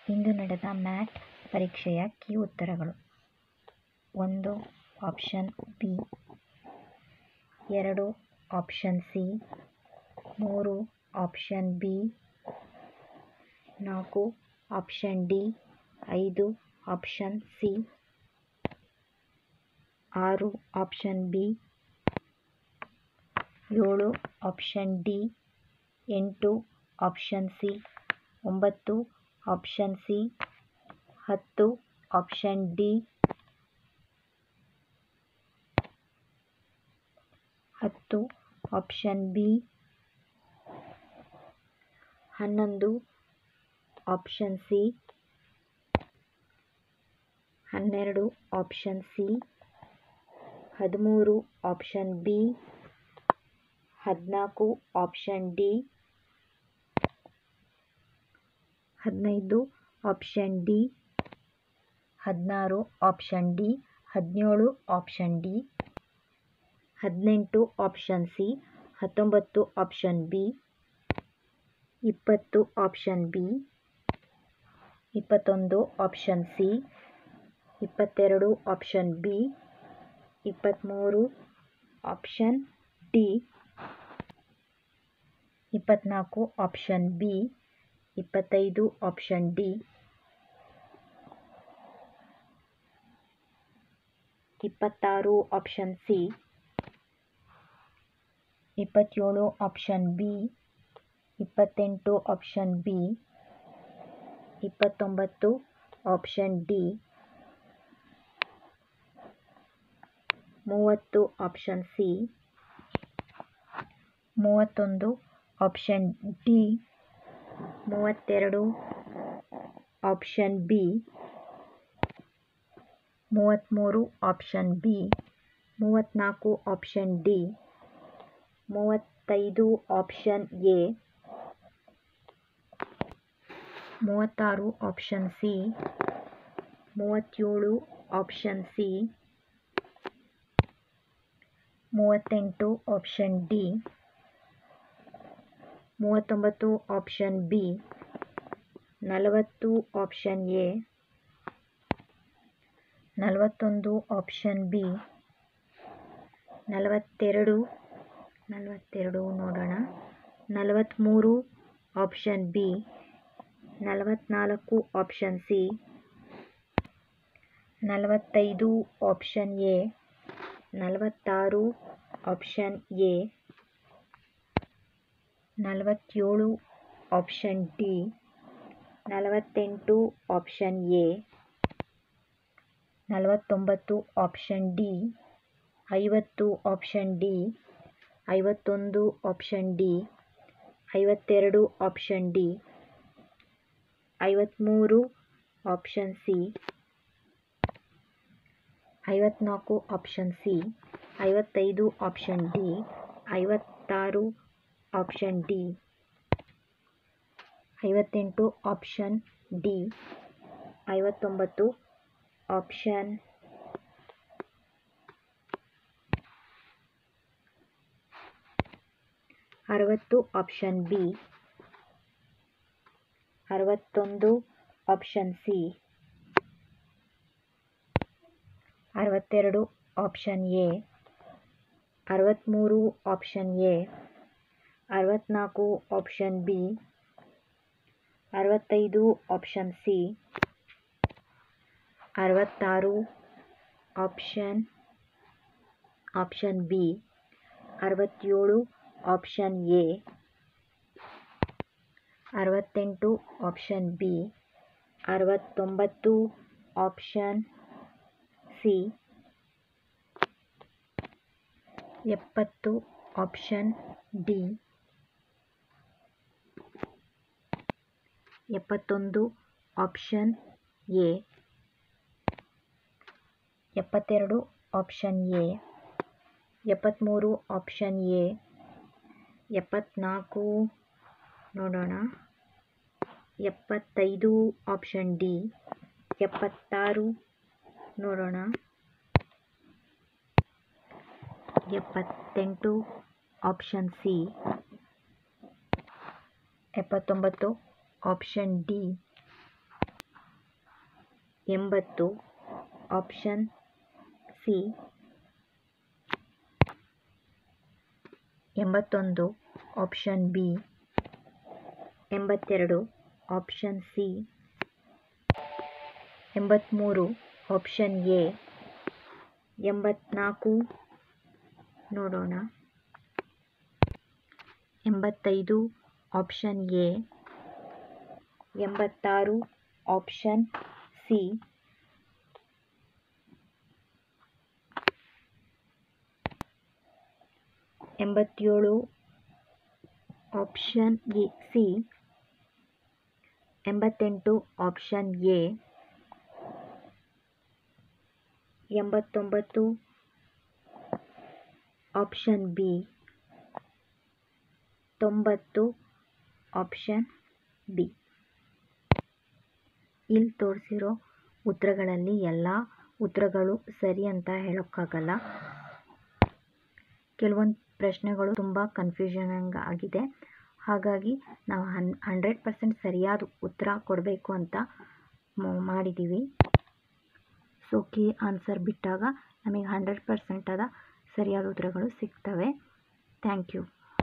ಇಂದು ನಡೆದ ಮ್ಯಾಟ್ ಪರೀಕ್ಷೆಯ ಕೀ ಉತ್ತರಗಳು: 1 option B, 2 option C, 3 option B, 4 option D, 5 option C, 6 option B, 7 option D, 8 option C, 9 option C, 10 option D, 10 option B, 11 option C, 12 option C, 13 option B, 14 option D, 15 option D, 16 option D, 17 option D, 18 option C, 19 option B, 20 option B, 21 option C, 22 option B, 23 option D, 24 option B, 25 option D, 26 option C, 27 option B, 28 option B, 29 option D, 30 option C, 31 option D, 32 option B, 33 option B, 34 option D, 35 option A, 36 option C, 37 option C, 38 option D, 39 option B, 40 option A, 41 option B, 42 ನೋಡೋಣ, 43 option B, 44 option C, 45 option A, 46 option A, 47 option D, 48 option A, 49 option D, 50 option D, 51 option D, 52 option D, 53 option C, 54 option C, 55 option D, 56 option D, 58 option D, 59 option 60 option B, 61 option C, 62 option A, 63 option A, 64 option B, 65 option C, 66 option B, 67 option A, 68 option B, 69 option C, 70 option D, 71 option A, 72 option A, 73 option A, 74 ನೋಡೋಣ, 75 option D, 76 ನೋಡೋಣ, 78 option C, 79 option D. 80 option C. 81 option B. 82 option C. 83 option A. 84 ನೋಡೋಣ. 85 option A. 86 option C. 87 option C. 88 option A. 89 option B. 90 option D. ಇಲ್ಲಿ ತೋರಿಸಿರೋ ಉತ್ತರಗಳಲ್ಲಿ ಎಲ್ಲ ಉತ್ತರಗಳು ಸರಿ ಅಂತ ಹೇಳೋಕ್ಕಾಗಲ್ಲ. ಕೆಲವೊಂದು ಪ್ರಶ್ನೆಗಳು ತುಂಬ ಕನ್ಫ್ಯೂಷನಿಂಗ್ ಆಗಿದೆ. ಹಾಗಾಗಿ ನಾವು 100% ಸರಿಯಾದ ಉತ್ತರ ಕೊಡಬೇಕು ಅಂತ ಮಾಡಿದ್ದೀವಿ. ಸೊ ಕೀ ಆನ್ಸರ್ ಬಿಟ್ಟಾಗ ನಮಗೆ 100% ಆದ ಸರಿಯಾದ ಉತ್ತರಗಳು ಸಿಗ್ತವೆ. Thank you.